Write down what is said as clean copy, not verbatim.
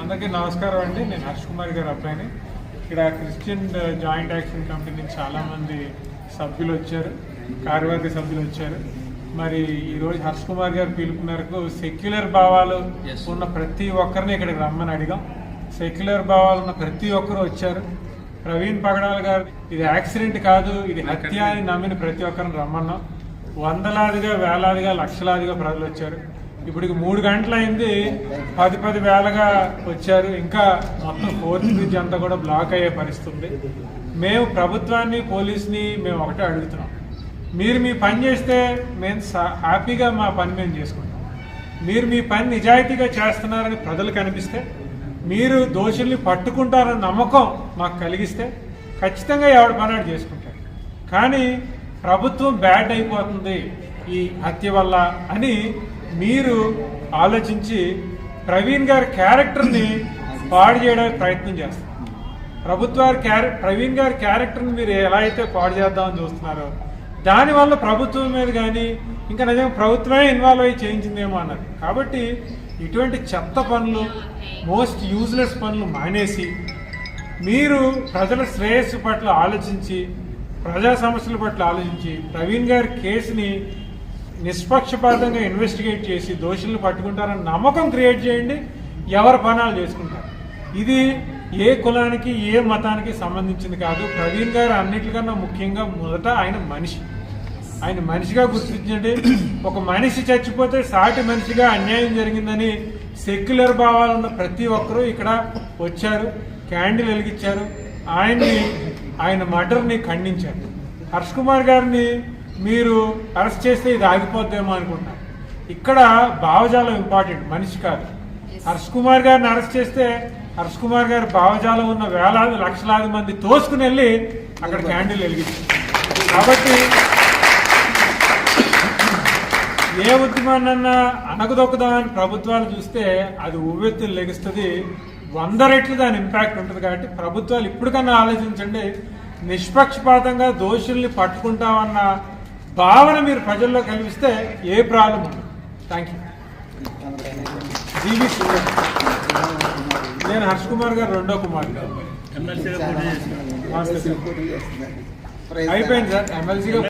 అందరికీ నమస్కారం అండి. నేను హర్ష్ కుమార్ గారి అబ్బాయిని. ఇక్కడ క్రిస్టియన్ జాయింట్ యాక్షన్ కమిటీ నుంచి చాలామంది సభ్యులు వచ్చారు, కార్యవర్గ సభ్యులు వచ్చారు. మరి ఈరోజు హర్ష్ కుమార్ గారు పిలుపు మేరకు సెక్యులర్ భావాలు ఉన్న ప్రతి ఒక్కరిని ఇక్కడికి రమ్మని అడిగాం. సెక్యులర్ భావాలు ఉన్న ప్రతి ఒక్కరు వచ్చారు. ప్రవీణ్ పగడాల్ గారు ఇది యాక్సిడెంట్ కాదు, ఇది హత్య అని నమ్మిన ప్రతి ఒక్కరిని రమ్మన్నాం. వందలాదిగా, వేలాదిగా, లక్షలాదిగా ప్రజలు వచ్చారు. ఇప్పటికి 3 గంటలు అయింది, 10 వేలగా వచ్చారు. ఇంకా మొత్తం 4th బ్రిడ్జ్ అంతా కూడా బ్లాక్ అయ్యే పరిస్థితి ఉంది. మేము ప్రభుత్వాన్ని, పోలీసుని మేము ఒకటే అడుగుతున్నాం, మీరు మీ పని చేస్తే మేము హ్యాపీగా మా పని మేము చేసుకుంటాం. మీరు మీ పని నిజాయితీగా చేస్తున్నారని ప్రజలకు అనిపిస్తే, మీరు దోషుల్ని పట్టుకుంటారని నమ్మకం మాకు కలిగిస్తే ఖచ్చితంగా ఎవరి పని ఆడు చేసుకుంటారు. కానీ ప్రభుత్వం బ్యాడ్ అయిపోతుంది ఈ హత్య వల్ల అని మీరు ఆలోచించి ప్రవీణ్ గారి క్యారెక్టర్ని పాడు చేయడానికి ప్రయత్నం చేస్తారు. ప్రవీణ్ గారి క్యారెక్టర్ని మీరు ఎలా అయితే పాడు చేద్దామని చూస్తున్నారో, దానివల్ల ప్రభుత్వం మీద కానీ ఇంకా నిజంగా ప్రభుత్వమే ఇన్వాల్వ్ అయ్యి చేయించిందేమో అన్నారు. కాబట్టి ఇటువంటి చెత్త పనులు, మోస్ట్ యూజ్లెస్ పనులు మానేసి మీరు ప్రజల శ్రేయస్సు పట్ల ఆలోచించి, ప్రజా సమస్యల పట్ల ఆలోచించి ప్రవీణ్ గారి కేసుని నిష్పక్షపాతంగా ఇన్వెస్టిగేట్ చేసి దోషులను పట్టుకుంటారని నమ్మకం క్రియేట్ చేయండి. ఎవరి పనాలు చేసుకుంటారు. ఇది ఏ కులానికి, ఏ మతానికి సంబంధించింది కాదు. ప్రవీణ్ గారు అన్నిటికన్నా ముఖ్యంగా మొదట ఆయన మనిషిగా గుర్తించండి. ఒక మనిషి చచ్చిపోతే సాటి మనిషిగా అన్యాయం జరిగిందని సెక్యులర్ భావాలు ఉన్న ప్రతి ఒక్కరూ ఇక్కడ వచ్చారు, క్యాండిల్ వెలిగించారు, ఆయన మర్డర్ని ఖండించారు. హర్ష్ కుమార్ గారిని మీరు అరెస్ట్ చేస్తే ఇది ఆగిపోద్దేమో అనుకుంటున్నాను. ఇక్కడ భావజాలం ఇంపార్టెంట్, మనిషి కాదు. హర్ష్ కుమార్ గారిని అరెస్ట్ చేస్తే హర్ష్ కుమార్ గారి భావజాలం ఉన్న వేలాది, లక్షలాది మంది తోసుకుని వెళ్ళి అక్కడ క్యాండిల్ వెలిగించారు. కాబట్టి ఏ ఉద్యమాన్నన్నా అణగదొక్కుదామని ప్రభుత్వాలు చూస్తే అది ఉవ్వెత్తులు లెగుస్తుంది, 100 రెట్లు దాని ఇంపాక్ట్ ఉంటుంది. కాబట్టి ప్రభుత్వాలు ఇప్పటికన్నా ఆలోచించండి. నిష్పక్షపాతంగా దోషుల్ని పట్టుకుంటామన్న భావన మీరు ప్రజల్లో కల్పిస్తే ఏ ప్రాబ్లం ఉండదు. Thank you. నేను హర్ష్ కుమార్ గారు రెండో కుమారుడు. అయిపోయింది సార్, ఎమ్మెల్సీగా